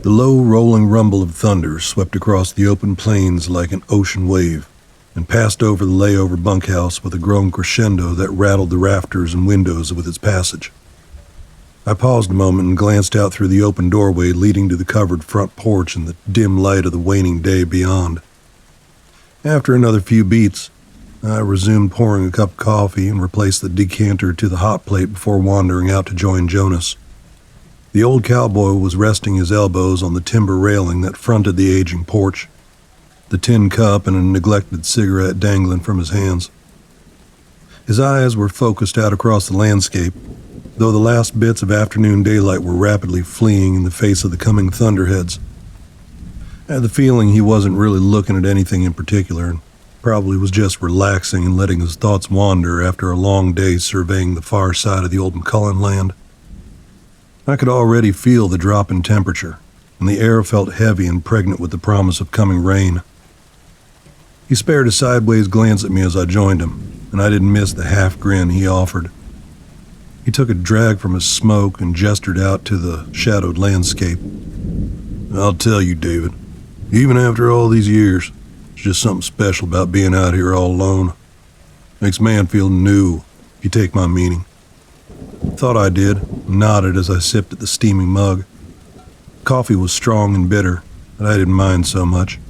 The low, rolling rumble of thunder swept across the open plains like an ocean wave and passed over the layover bunkhouse with a growing crescendo that rattled the rafters and windows with its passage. I paused a moment and glanced out through the open doorway leading to the covered front porch and the dim light of the waning day beyond. After another few beats, I resumed pouring a cup of coffee and replaced the decanter to the hot plate before wandering out to join Jonas. The old cowboy was resting his elbows on the timber railing that fronted the aging porch, the tin cup and a neglected cigarette dangling from his hands. His eyes were focused out across the landscape, though the last bits of afternoon daylight were rapidly fleeing in the face of the coming thunderheads. I had the feeling he wasn't really looking at anything in particular, and probably was just relaxing and letting his thoughts wander after a long day surveying the far side of the old McCullen land. I could already feel the drop in temperature, and the air felt heavy and pregnant with the promise of coming rain. He spared a sideways glance at me as I joined him, and I didn't miss the half grin he offered. He took a drag from his smoke and gestured out to the shadowed landscape. "I'll tell you, David, even after all these years, there's just something special about being out here all alone. Makes man feel new, if you take my meaning." Thought I did, and nodded as I sipped at the steaming mug. Coffee was strong and bitter, but I didn't mind so much.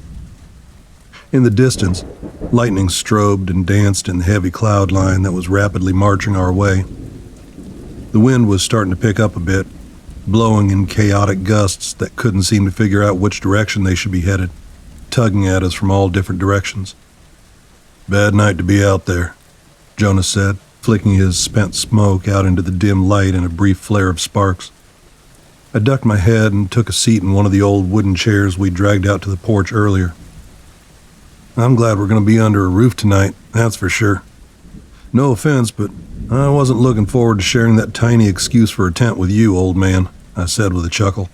In the distance, lightning strobed and danced in the heavy cloud line that was rapidly marching our way. The wind was starting to pick up a bit, blowing in chaotic gusts that couldn't seem to figure out which direction they should be headed, tugging at us from all different directions. "Bad night to be out there," Jonas said, flicking his spent smoke out into the dim light in a brief flare of sparks. I ducked my head and took a seat in one of the old wooden chairs we dragged out to the porch earlier. "I'm glad we're going to be under a roof tonight, that's for sure. No offense, but I wasn't looking forward to sharing that tiny excuse for a tent with you, old man," I said with a chuckle.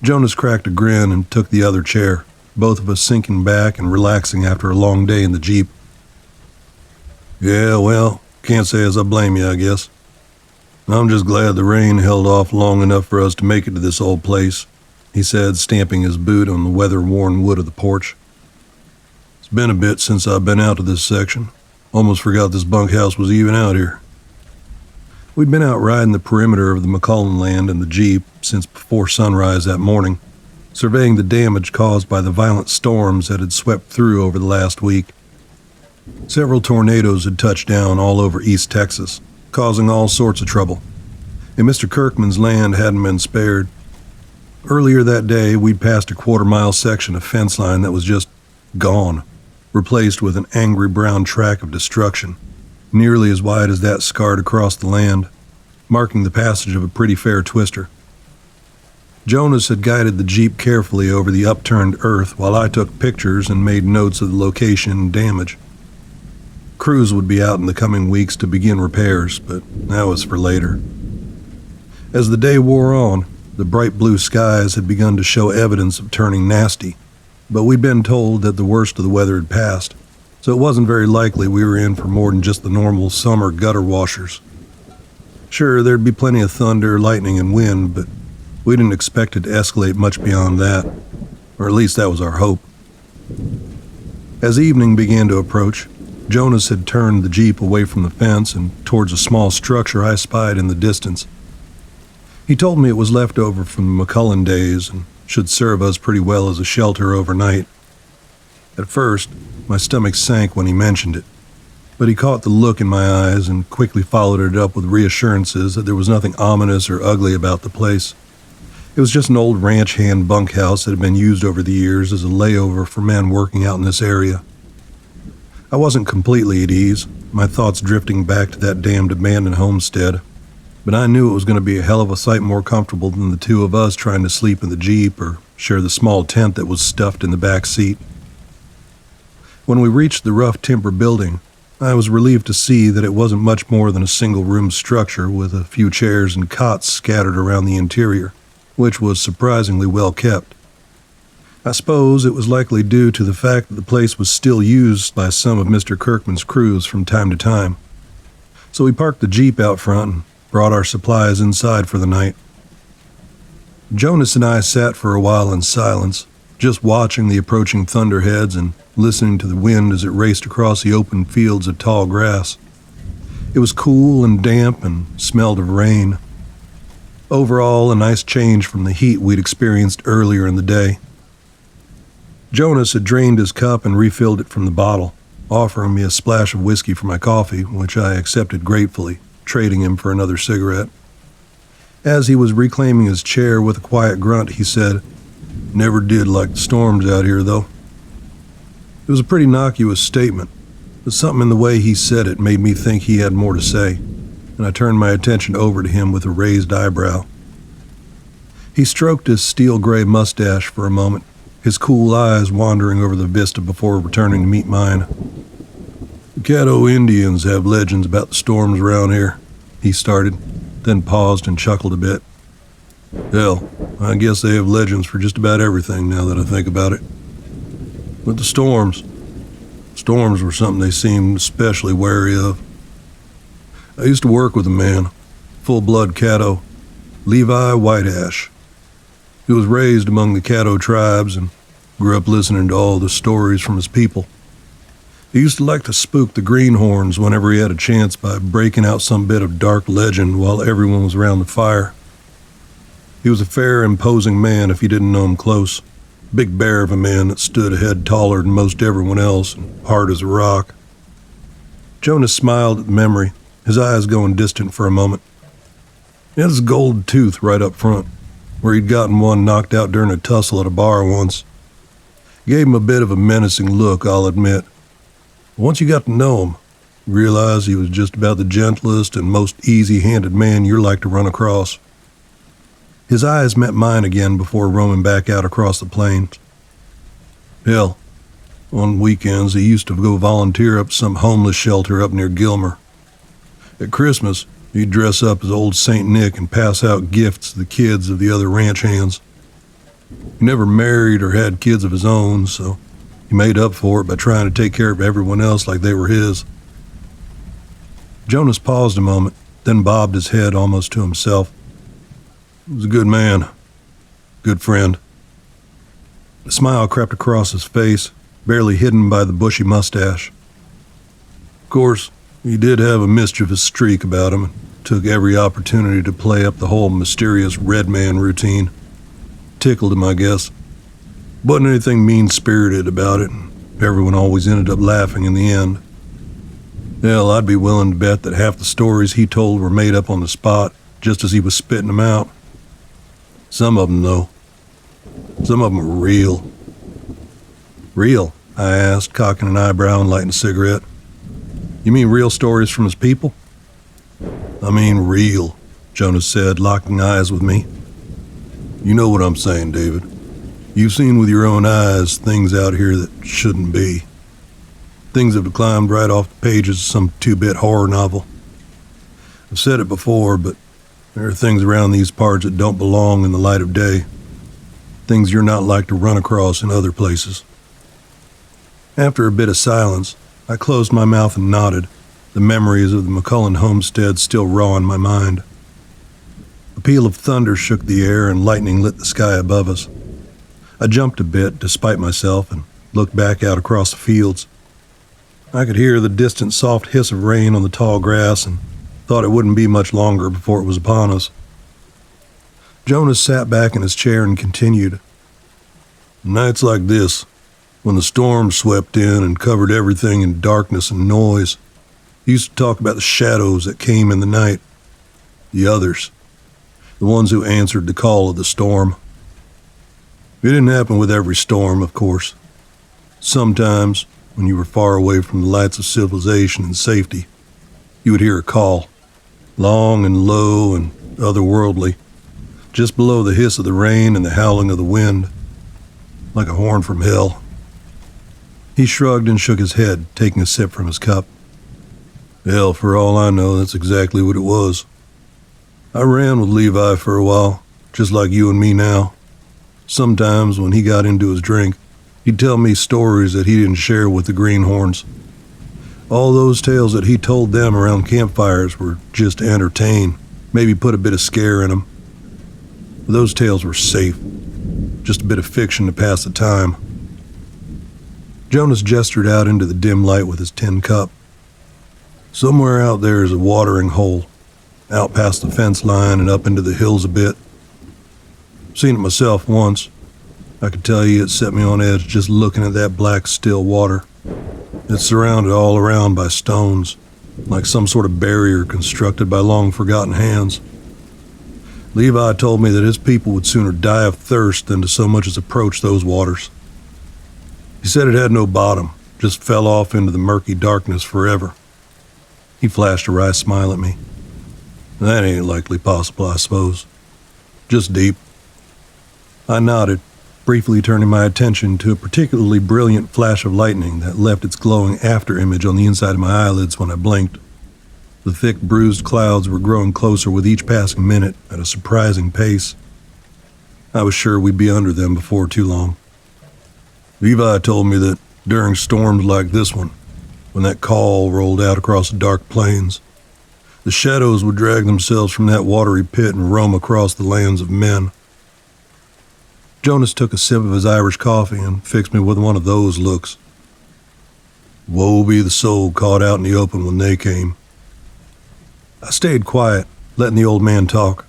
Jonas cracked a grin and took the other chair, both of us sinking back and relaxing after a long day in the Jeep. "Yeah, well, can't say as I blame you, I guess. I'm just glad the rain held off long enough for us to make it to this old place," he said, stamping his boot on the weather-worn wood of the porch. "It's been a bit since I've been out to this section. Almost forgot this bunkhouse was even out here." We'd been out riding the perimeter of the McCullen land in the Jeep since before sunrise that morning, surveying the damage caused by the violent storms that had swept through over the last week. Several tornadoes had touched down all over East Texas, causing all sorts of trouble, and Mr. Kirkman's land hadn't been spared. Earlier that day, we'd passed a quarter-mile section of fence line that was just gone, replaced with an angry brown track of destruction, nearly as wide as that scarred across the land, marking the passage of a pretty fair twister. Jonas had guided the Jeep carefully over the upturned earth while I took pictures and made notes of the location and damage. Crews would be out in the coming weeks to begin repairs, but that was for later. As the day wore on, the bright blue skies had begun to show evidence of turning nasty, but we'd been told that the worst of the weather had passed, so it wasn't very likely we were in for more than just the normal summer gutter washers. Sure, there'd be plenty of thunder, lightning, and wind, but we didn't expect it to escalate much beyond that, or at least that was our hope. As evening began to approach, Jonas had turned the Jeep away from the fence and towards a small structure I spied in the distance. He told me it was left over from the McCullen days and should serve us pretty well as a shelter overnight. At first, my stomach sank when he mentioned it, but he caught the look in my eyes and quickly followed it up with reassurances that there was nothing ominous or ugly about the place. It was just an old ranch hand bunkhouse that had been used over the years as a layover for men working out in this area. I wasn't completely at ease, my thoughts drifting back to that damned abandoned homestead, but I knew it was going to be a hell of a sight more comfortable than the two of us trying to sleep in the Jeep or share the small tent that was stuffed in the back seat. When we reached the rough timber building, I was relieved to see that it wasn't much more than a single-room structure with a few chairs and cots scattered around the interior, which was surprisingly well kept. I suppose it was likely due to the fact that the place was still used by some of Mr. Kirkman's crews from time to time. So we parked the Jeep out front and brought our supplies inside for the night. Jonas and I sat for a while in silence, just watching the approaching thunderheads and listening to the wind as it raced across the open fields of tall grass. It was cool and damp and smelled of rain. Overall, a nice change from the heat we'd experienced earlier in the day. Jonas had drained his cup and refilled it from the bottle, offering me a splash of whiskey for my coffee, which I accepted gratefully, trading him for another cigarette. As he was reclaiming his chair with a quiet grunt, he said, "Never did like the storms out here, though." It was a pretty innocuous statement, but something in the way he said it made me think he had more to say, and I turned my attention over to him with a raised eyebrow. He stroked his steel-gray mustache for a moment, his cool eyes wandering over the vista before returning to meet mine. "The Caddo Indians have legends about the storms around here," he started, then paused and chuckled a bit. "Hell, I guess they have legends for just about everything now that I think about it. But the storms were something they seemed especially wary of. I used to work with a man, full-blood Caddo, Levi Whiteash. He was raised among the Caddo tribes and grew up listening to all the stories from his people. He used to like to spook the greenhorns whenever he had a chance by breaking out some bit of dark legend while everyone was around the fire. He was a fair, imposing man if you didn't know him close. Big bear of a man that stood a head taller than most everyone else and hard as a rock." Jonas smiled at the memory, his eyes going distant for a moment. He had his gold tooth right up front, where he'd gotten one knocked out during a tussle at a bar once. It gave him a bit of a menacing look, I'll admit. But once you got to know him, you realized he was just about the gentlest and most easy-handed man you're like to run across. His eyes met mine again before roaming back out across the plains. Hell, on weekends he used to go volunteer up some homeless shelter up near Gilmer. At Christmas, he'd dress up as old St. Nick and pass out gifts to the kids of the other ranch hands. He never married or had kids of his own, so he made up for it by trying to take care of everyone else like they were his. Jonas paused a moment, then bobbed his head almost to himself. He was a good man, good friend. A smile crept across his face, barely hidden by the bushy mustache. Of course, he did have a mischievous streak about him and took every opportunity to play up the whole mysterious red man routine. Tickled him, I guess. Wasn't anything mean-spirited about it, and everyone always ended up laughing in the end. Hell, I'd be willing to bet that half the stories he told were made up on the spot, just as he was spitting them out. Some of them, though. Some of them were real. "Real?" I asked, cocking an eyebrow and lighting a cigarette. "You mean real stories from his people?" "I mean real," Jonas said, locking eyes with me. "You know what I'm saying, David. You've seen with your own eyes things out here that shouldn't be. Things that have climbed right off the pages of some two-bit horror novel. I've said it before, but there are things around these parts that don't belong in the light of day. Things you're not like to run across in other places." After a bit of silence, I closed my mouth and nodded, the memories of the McCullen homestead still raw in my mind. A peal of thunder shook the air and lightning lit the sky above us. I jumped a bit, despite myself, and looked back out across the fields. I could hear the distant soft hiss of rain on the tall grass and thought it wouldn't be much longer before it was upon us. Jonas sat back in his chair and continued. "Nights like this, when the storm swept in and covered everything in darkness and noise, he used to talk about the shadows that came in the night. The others. The ones who answered the call of the storm. It didn't happen with every storm, of course. Sometimes, when you were far away from the lights of civilization and safety, you would hear a call, long and low and otherworldly, just below the hiss of the rain and the howling of the wind, like a horn from hell." He shrugged and shook his head, taking a sip from his cup. "Hell, for all I know, that's exactly what it was. I ran with Levi for a while, just like you and me now. Sometimes, when he got into his drink, he'd tell me stories that he didn't share with the greenhorns. All those tales that he told them around campfires were just to entertain, maybe put a bit of scare in them. But those tales were safe, just a bit of fiction to pass the time. Jonas gestured out into the dim light with his tin cup. Somewhere out there is a watering hole, out past the fence line and up into the hills a bit. Seen it myself once. I could tell you it set me on edge just looking at that black, still water. It's surrounded all around by stones, like some sort of barrier constructed by long-forgotten hands. Levi told me that his people would sooner die of thirst than to so much as approach those waters. He said it had no bottom, just fell off into the murky darkness forever. He flashed a wry smile at me. That ain't likely possible, I suppose. Just deep. I nodded, briefly turning my attention to a particularly brilliant flash of lightning that left its glowing after-image on the inside of my eyelids when I blinked. The thick, bruised clouds were growing closer with each passing minute at a surprising pace. I was sure we'd be under them before too long. Levi told me that during storms like this one, when that call rolled out across the dark plains, the shadows would drag themselves from that watery pit and roam across the lands of men. Jonas took a sip of his Irish coffee and fixed me with one of those looks. Woe be the soul caught out in the open when they came. I stayed quiet, letting the old man talk.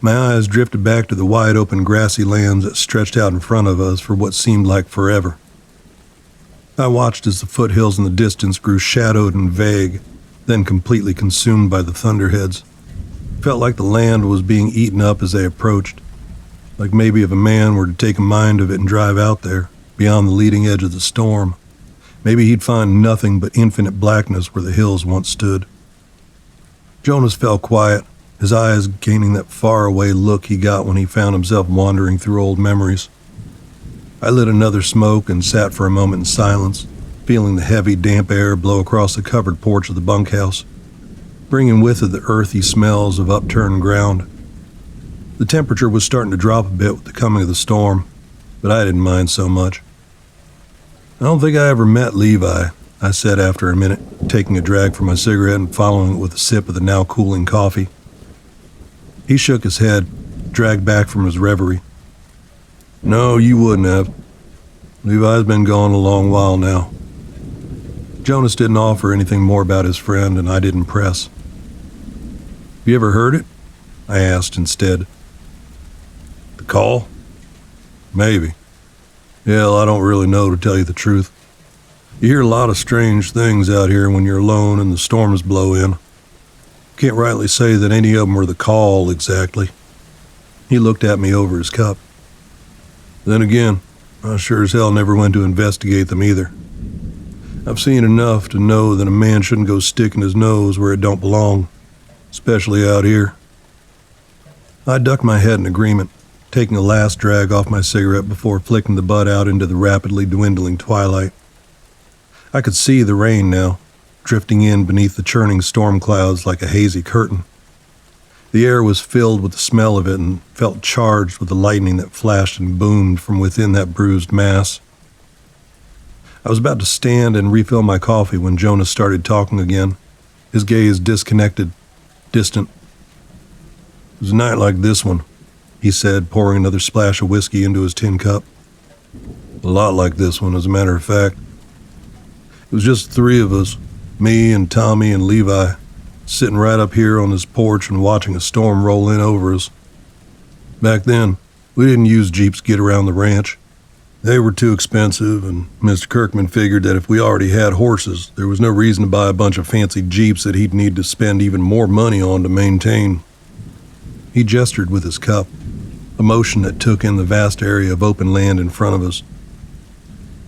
My eyes drifted back to the wide-open grassy lands that stretched out in front of us for what seemed like forever. I watched as the foothills in the distance grew shadowed and vague, then completely consumed by the thunderheads. Felt like the land was being eaten up as they approached, like maybe if a man were to take a mind of it and drive out there, beyond the leading edge of the storm, maybe he'd find nothing but infinite blackness where the hills once stood. Jonas fell quiet, his eyes gaining that faraway look he got when he found himself wandering through old memories. I lit another smoke and sat for a moment in silence, feeling the heavy, damp air blow across the covered porch of the bunkhouse, bringing with it the earthy smells of upturned ground. The temperature was starting to drop a bit with the coming of the storm, but I didn't mind so much. I don't think I ever met Levi, I said after a minute, taking a drag from my cigarette and following it with a sip of the now cooling coffee. He shook his head, dragged back from his reverie. No, you wouldn't have. Levi's been gone a long while now. Jonas didn't offer anything more about his friend, and I didn't press. You ever heard it? I asked instead. The call? Maybe. Hell, I don't really know, to tell you the truth. You hear a lot of strange things out here when you're alone and the storms blow in. Can't rightly say that any of them were the call, exactly. He looked at me over his cup. Then again, I sure as hell never went to investigate them either. I've seen enough to know that a man shouldn't go sticking his nose where it don't belong, especially out here. I ducked my head in agreement, taking a last drag off my cigarette before flicking the butt out into the rapidly dwindling twilight. I could see the rain now, drifting in beneath the churning storm clouds like a hazy curtain. The air was filled with the smell of it and felt charged with the lightning that flashed and boomed from within that bruised mass. I was about to stand and refill my coffee when Jonas started talking again, his gaze disconnected, distant. It was a night like this one, he said, pouring another splash of whiskey into his tin cup. A lot like this one, as a matter of fact. It was just the three of us, me and Tommy and Levi, sitting right up here on this porch and watching a storm roll in over us. Back then, we didn't use Jeeps to get around the ranch. They were too expensive, and Mr. Kirkman figured that if we already had horses, there was no reason to buy a bunch of fancy Jeeps that he'd need to spend even more money on to maintain. He gestured with his cup, a motion that took in the vast area of open land in front of us.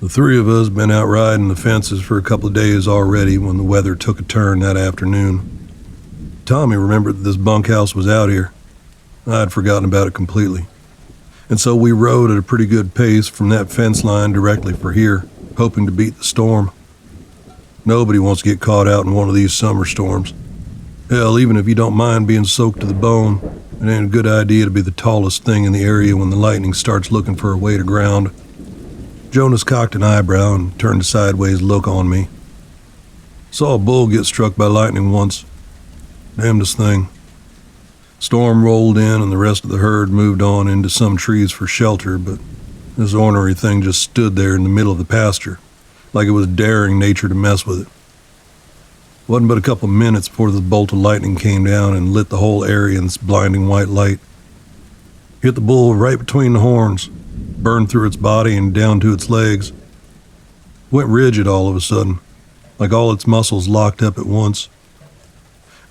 The three of us been out riding the fences for a couple of days already when the weather took a turn that afternoon. Tommy remembered that this bunkhouse was out here. I'd forgotten about it completely. And so we rode at a pretty good pace from that fence line directly for here, hoping to beat the storm. Nobody wants to get caught out in one of these summer storms. Hell, even if you don't mind being soaked to the bone, it ain't a good idea to be the tallest thing in the area when the lightning starts looking for a way to ground. Jonas cocked an eyebrow and turned a sideways look on me. Saw a bull get struck by lightning once. Damnedest thing. Storm rolled in and the rest of the herd moved on into some trees for shelter, but this ornery thing just stood there in the middle of the pasture, like it was daring nature to mess with it. Wasn't but a couple of minutes before the bolt of lightning came down and lit the whole area in its blinding white light. Hit the bull right between the horns, burned through its body and down to its legs. Went rigid all of a sudden, like all its muscles locked up at once.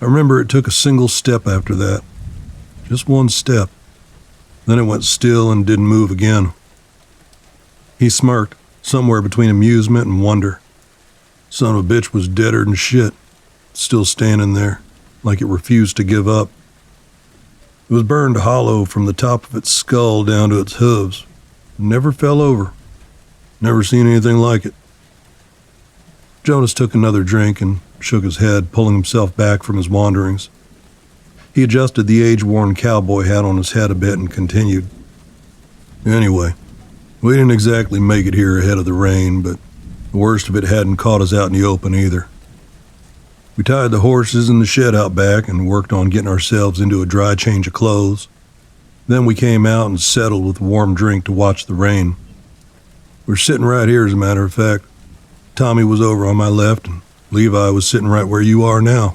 I remember it took a single step after that. Just one step. Then it went still and didn't move again. He smirked, somewhere between amusement and wonder. Son of a bitch was deader than shit, still standing there, like it refused to give up. It was burned hollow from the top of its skull down to its hooves. Never fell over. Never seen anything like it. Jonas took another drink and shook his head, pulling himself back from his wanderings. He adjusted the age-worn cowboy hat on his head a bit and continued. Anyway, we didn't exactly make it here ahead of the rain, but the worst of it hadn't caught us out in the open either. We tied the horses in the shed out back and worked on getting ourselves into a dry change of clothes. Then we came out and settled with a warm drink to watch the rain. We were sitting right here, as a matter of fact. Tommy was over on my left, and Levi was sitting right where you are now.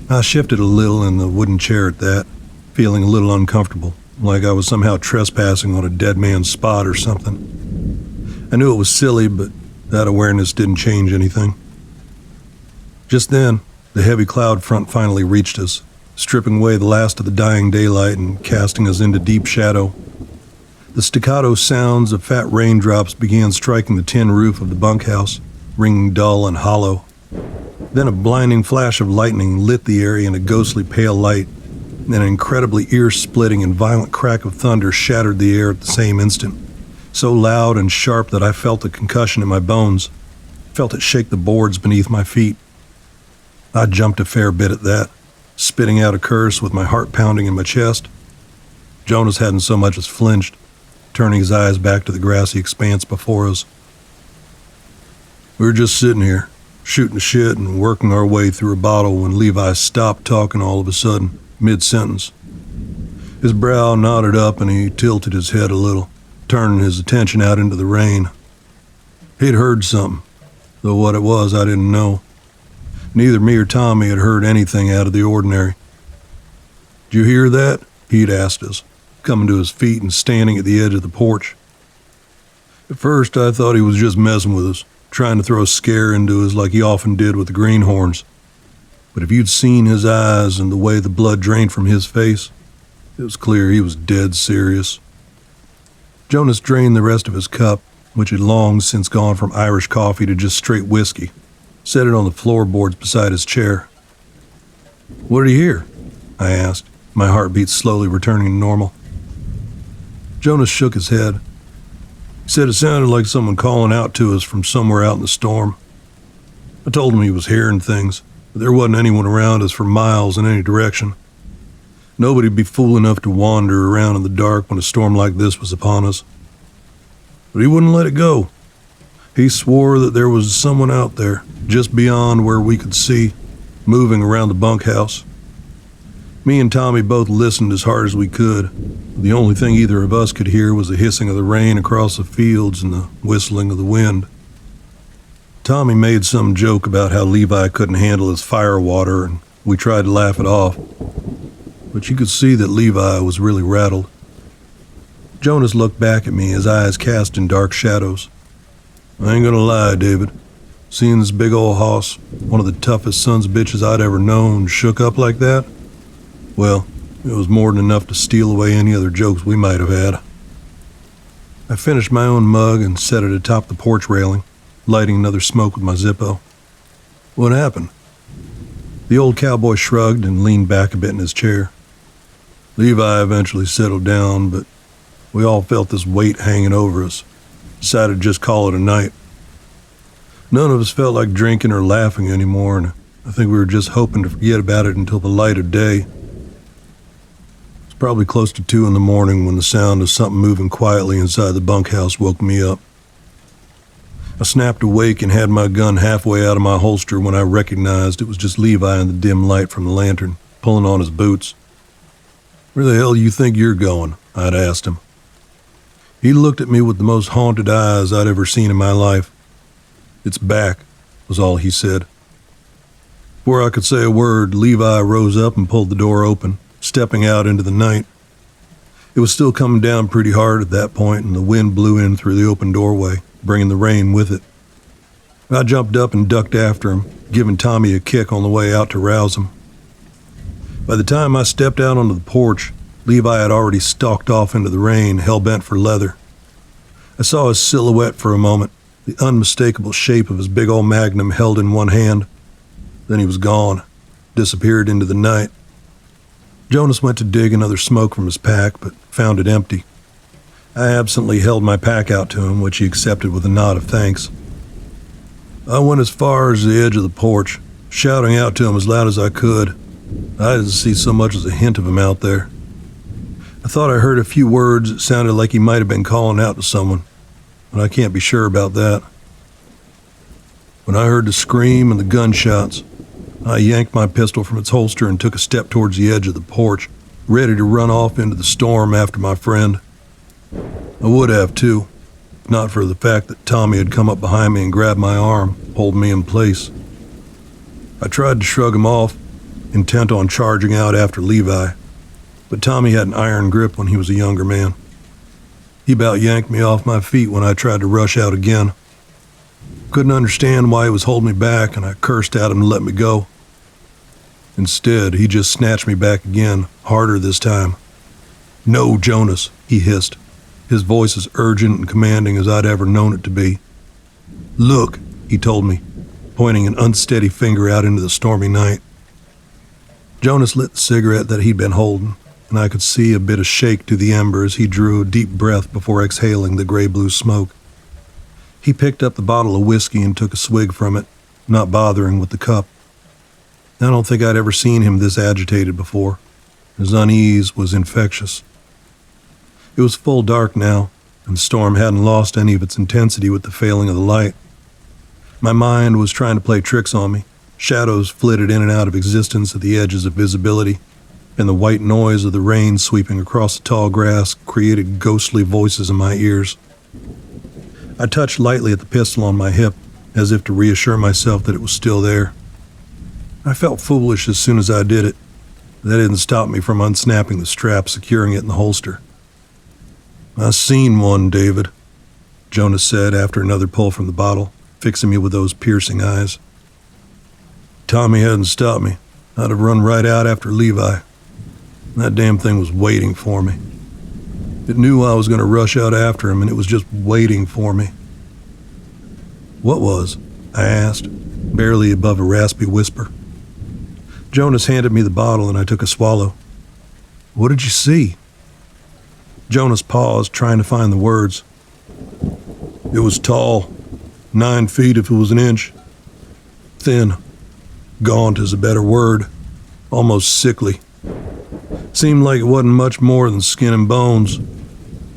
I shifted a little in the wooden chair at that, feeling a little uncomfortable, like I was somehow trespassing on a dead man's spot or something. I knew it was silly, but that awareness didn't change anything. Just then, the heavy cloud front finally reached us, stripping away the last of the dying daylight and casting us into deep shadow. The staccato sounds of fat raindrops began striking the tin roof of the bunkhouse, ringing dull and hollow. Then a blinding flash of lightning lit the area in a ghostly pale light, and an incredibly ear-splitting and violent crack of thunder shattered the air at the same instant, so loud and sharp that I felt a concussion in my bones, felt it shake the boards beneath my feet. I jumped a fair bit at that, spitting out a curse with my heart pounding in my chest. Jonas hadn't so much as flinched, turning his eyes back to the grassy expanse before us. We were just sitting here, shooting the shit and working our way through a bottle when Levi stopped talking all of a sudden, mid-sentence. His brow knotted up and he tilted his head a little, turning his attention out into the rain. He'd heard something, though what it was I didn't know. Neither me or Tommy had heard anything out of the ordinary. "Did you hear that?" he'd asked us, coming to his feet and standing at the edge of the porch. At first I thought he was just messing with us, trying to throw a scare into us like he often did with the greenhorns. But if you'd seen his eyes and the way the blood drained from his face, it was clear he was dead serious. Jonas drained the rest of his cup, which had long since gone from Irish coffee to just straight whiskey, set it on the floorboards beside his chair. "What did you hear?" I asked, my heartbeat slowly returning to normal. Jonas shook his head. He said it sounded like someone calling out to us from somewhere out in the storm. I told him he was hearing things, but there wasn't anyone around us for miles in any direction. Nobody'd be fool enough to wander around in the dark when a storm like this was upon us. But he wouldn't let it go. He swore that there was someone out there, just beyond where we could see, moving around the bunkhouse. Me and Tommy both listened as hard as we could. The only thing either of us could hear was the hissing of the rain across the fields and the whistling of the wind. Tommy made some joke about how Levi couldn't handle his fire water, and we tried to laugh it off. But you could see that Levi was really rattled. Jonas looked back at me, his eyes cast in dark shadows. "I ain't gonna lie, David. Seeing this big old hoss, one of the toughest sons of bitches I'd ever known, shook up like that, well, it was more than enough to steal away any other jokes we might have had." I finished my own mug and set it atop the porch railing, lighting another smoke with my Zippo. "What happened?" The old cowboy shrugged and leaned back a bit in his chair. "Levi eventually settled down, but we all felt this weight hanging over us. Decided to just call it a night. None of us felt like drinking or laughing anymore, and I think we were just hoping to forget about it until the light of day. It's probably close to 2 in the morning when the sound of something moving quietly inside the bunkhouse woke me up. I snapped awake and had my gun halfway out of my holster when I recognized it was just Levi in the dim light from the lantern, pulling on his boots, "Where the hell you think you're going?" I'd asked him. He looked at me with the most haunted eyes I'd ever seen in my life. "It's back," was all he said. Before I could say a word, Levi rose up and pulled the door open, stepping out into the night. It was still coming down pretty hard at that point, and the wind blew in through the open doorway, bringing the rain with it. I jumped up and ducked after him, giving Tommy a kick on the way out to rouse him. By the time I stepped out onto the porch, Levi had already stalked off into the rain, hell-bent for leather. I saw his silhouette for a moment, the unmistakable shape of his big old magnum held in one hand. Then he was gone, disappeared into the night. Jonas went to dig another smoke from his pack, but found it empty. I absently held my pack out to him, which he accepted with a nod of thanks. I went as far as the edge of the porch, shouting out to him as loud as I could. I didn't see so much as a hint of him out there. I thought I heard a few words that sounded like he might have been calling out to someone, but I can't be sure about that. When I heard the scream and the gunshots, I yanked my pistol from its holster and took a step towards the edge of the porch, ready to run off into the storm after my friend. I would have, too, if not for the fact that Tommy had come up behind me and grabbed my arm, holding me in place. I tried to shrug him off, intent on charging out after Levi, but Tommy had an iron grip when he was a younger man. He about yanked me off my feet when I tried to rush out again. Couldn't understand why he was holding me back, and I cursed at him to let me go. Instead, he just snatched me back again, harder this time. "No, Jonas," he hissed, his voice as urgent and commanding as I'd ever known it to be. "Look," he told me, pointing an unsteady finger out into the stormy night. Jonas lit the cigarette that he'd been holding, and I could see a bit of shake to the ember as he drew a deep breath before exhaling the gray-blue smoke. He picked up the bottle of whiskey and took a swig from it, not bothering with the cup. I don't think I'd ever seen him this agitated before. His unease was infectious. It was full dark now, and the storm hadn't lost any of its intensity with the failing of the light. My mind was trying to play tricks on me. Shadows flitted in and out of existence at the edges of visibility, and the white noise of the rain sweeping across the tall grass created ghostly voices in my ears. I touched lightly at the pistol on my hip, as if to reassure myself that it was still there. I felt foolish as soon as I did it. That didn't stop me from unsnapping the strap, securing it in the holster. "I seen one, David," Jonas said after another pull from the bottle, fixing me with those piercing eyes. "Tommy hadn't stopped me. I'd have run right out after Levi. That damn thing was waiting for me. It knew I was going to rush out after him, and it was just waiting for me." "What was?" I asked, barely above a raspy whisper. Jonas handed me the bottle, and I took a swallow. "What did you see?" Jonas paused, trying to find the words. "It was tall, 9 feet if it was an inch. Thin, gaunt is a better word, almost sickly. Seemed like it wasn't much more than skin and bones.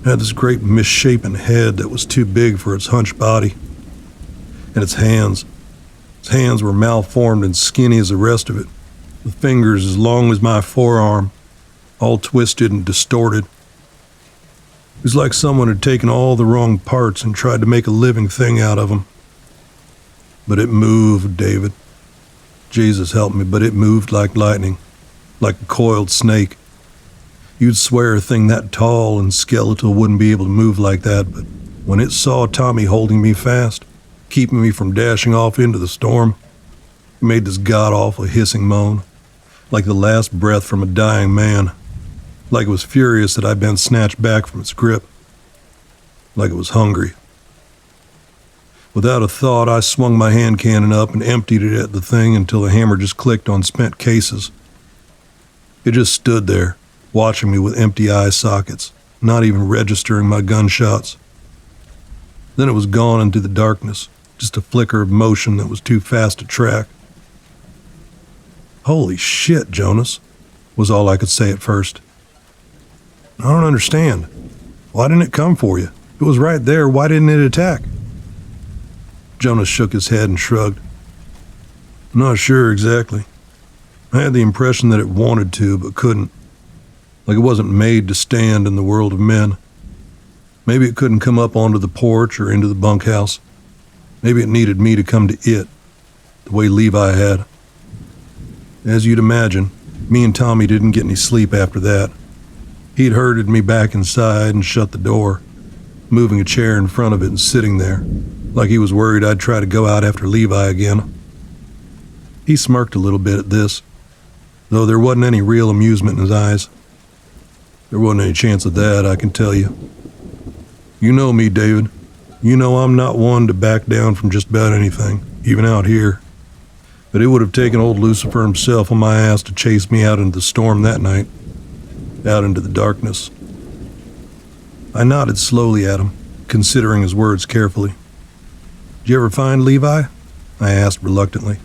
Had this great misshapen head that was too big for its hunched body. And its hands were malformed and skinny as the rest of it, with fingers as long as my forearm, all twisted and distorted. It was like someone had taken all the wrong parts and tried to make a living thing out of them. But it moved, David. Jesus help me, but it moved like lightning, like a coiled snake. You'd swear a thing that tall and skeletal wouldn't be able to move like that, but when it saw Tommy holding me fast, keeping me from dashing off into the storm, it made this god-awful hissing moan, like the last breath from a dying man, like it was furious that I'd been snatched back from its grip, like it was hungry. Without a thought, I swung my hand cannon up and emptied it at the thing until the hammer just clicked on spent cases. It just stood there, watching me with empty eye sockets, not even registering my gunshots. Then it was gone into the darkness, just a flicker of motion that was too fast to track. "Holy shit, Jonas," was all I could say at first. "I don't understand. Why didn't it come for you? If it was right there, why didn't it attack?" Jonas shook his head and shrugged. "I'm not sure exactly. I had the impression that it wanted to, but couldn't. like it wasn't made to stand in the world of men. Maybe it couldn't come up onto the porch or into the bunkhouse. Maybe it needed me to come to it, the way Levi had. As you'd imagine, me and Tommy didn't get any sleep after that. He'd herded me back inside and shut the door, moving a chair in front of it and sitting there, like he was worried I'd try to go out after Levi again. He smirked a little bit at this, though there wasn't any real amusement in his eyes. There wasn't any chance of that, I can tell you. You know me, David. You know I'm not one to back down from just about anything, even out here. But it would have taken old Lucifer himself on my ass to chase me out into the storm that night, out into the darkness. I nodded slowly at him, considering his words carefully. Did you ever find Levi? I asked reluctantly.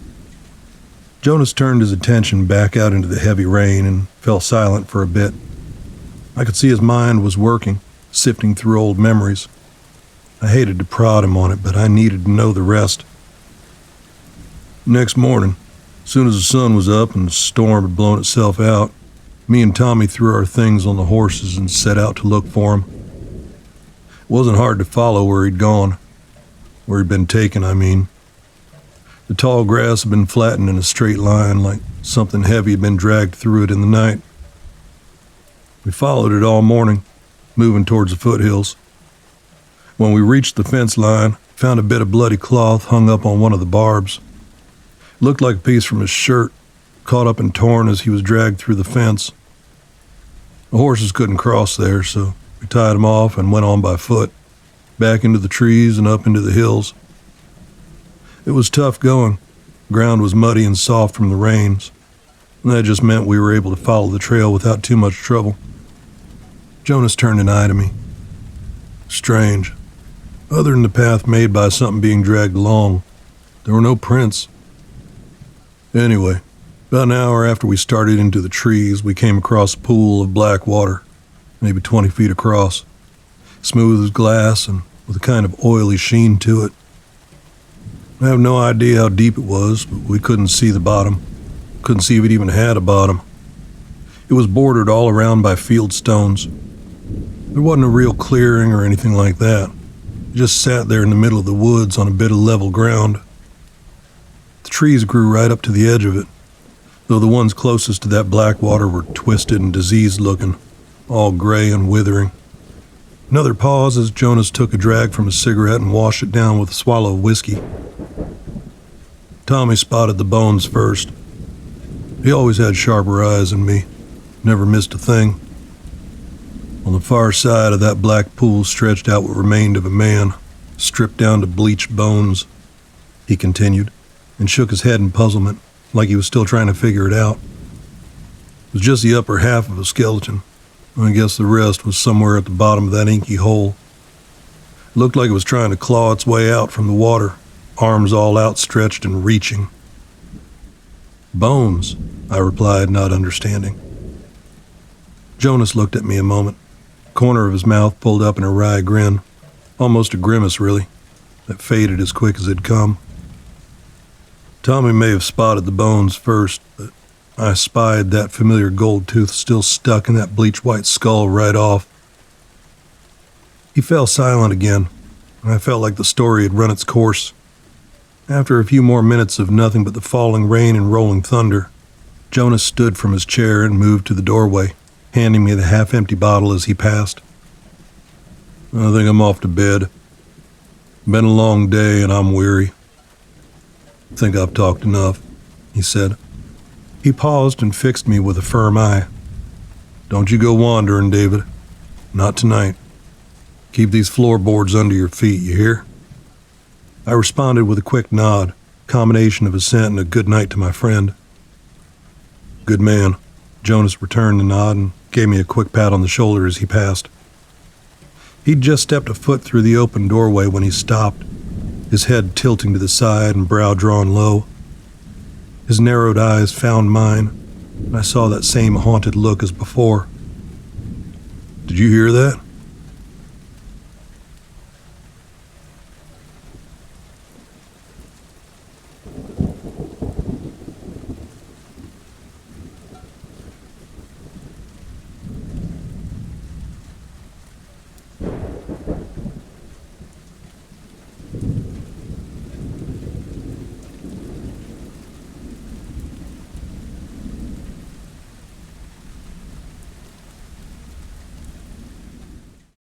Jonas turned his attention back out into the heavy rain and fell silent for a bit. I could see his mind was working, sifting through old memories. I hated to prod him on it, but I needed to know the rest. Next morning, as soon as the sun was up and the storm had blown itself out, me and Tommy threw our things on the horses and set out to look for him. It wasn't hard to follow where he'd gone. Where he'd been taken, I mean. The tall grass had been flattened in a straight line, like something heavy had been dragged through it in the night. We followed it all morning, moving towards the foothills. When we reached the fence line, found a bit of bloody cloth hung up on one of the barbs. It looked like a piece from his shirt, caught up and torn as he was dragged through the fence. The horses couldn't cross there, so we tied them off and went on by foot, back into the trees and up into the hills. It was tough going. The ground was muddy and soft from the rains, and that just meant we were able to follow the trail without too much trouble. Jonas turned an eye to me. Strange. Other than the path made by something being dragged along, there were no prints. Anyway, about an hour after we started into the trees, we came across a pool of black water, maybe 20 feet across, smooth as glass and with a kind of oily sheen to it. I have no idea how deep it was, but we couldn't see the bottom. Couldn't see if it even had a bottom. It was bordered all around by field stones. There wasn't a real clearing or anything like that. It just sat there in the middle of the woods on a bit of level ground. The trees grew right up to the edge of it, though the ones closest to that black water were twisted and diseased looking, all gray and withering. Another pause as Jonas took a drag from his cigarette and washed it down with a swallow of whiskey. Tommy spotted the bones first. He always had sharper eyes than me, never missed a thing. On the far side of that black pool stretched out what remained of a man, stripped down to bleached bones, he continued, and shook his head in puzzlement, like he was still trying to figure it out. It was just the upper half of a skeleton. I guess the rest was somewhere at the bottom of that inky hole. It looked like it was trying to claw its way out from the water, arms all outstretched and reaching. Bones, I replied, not understanding. Jonas looked at me a moment, corner of his mouth pulled up in a wry grin, almost a grimace really, that faded as quick as it'd come. Tommy may have spotted the bones first, but I spied that familiar gold tooth still stuck in that bleached white skull right off. He fell silent again, and I felt like the story had run its course. After a few more minutes of nothing but the falling rain and rolling thunder, Jonas stood from his chair and moved to the doorway, handing me the half-empty bottle as he passed. I think I'm off to bed. Been a long day and I'm weary. Think I've talked enough, he said. He paused and fixed me with a firm eye. Don't you go wandering, David. Not tonight. Keep these floorboards under your feet, you hear? I responded with a quick nod, combination of assent and a good night to my friend. Good man. Jonas returned the nod and gave me a quick pat on the shoulder as he passed. He'd just stepped a foot through the open doorway when he stopped, his head tilting to the side and brow drawn low. His narrowed eyes found mine, and I saw that same haunted look as before. Did you hear that?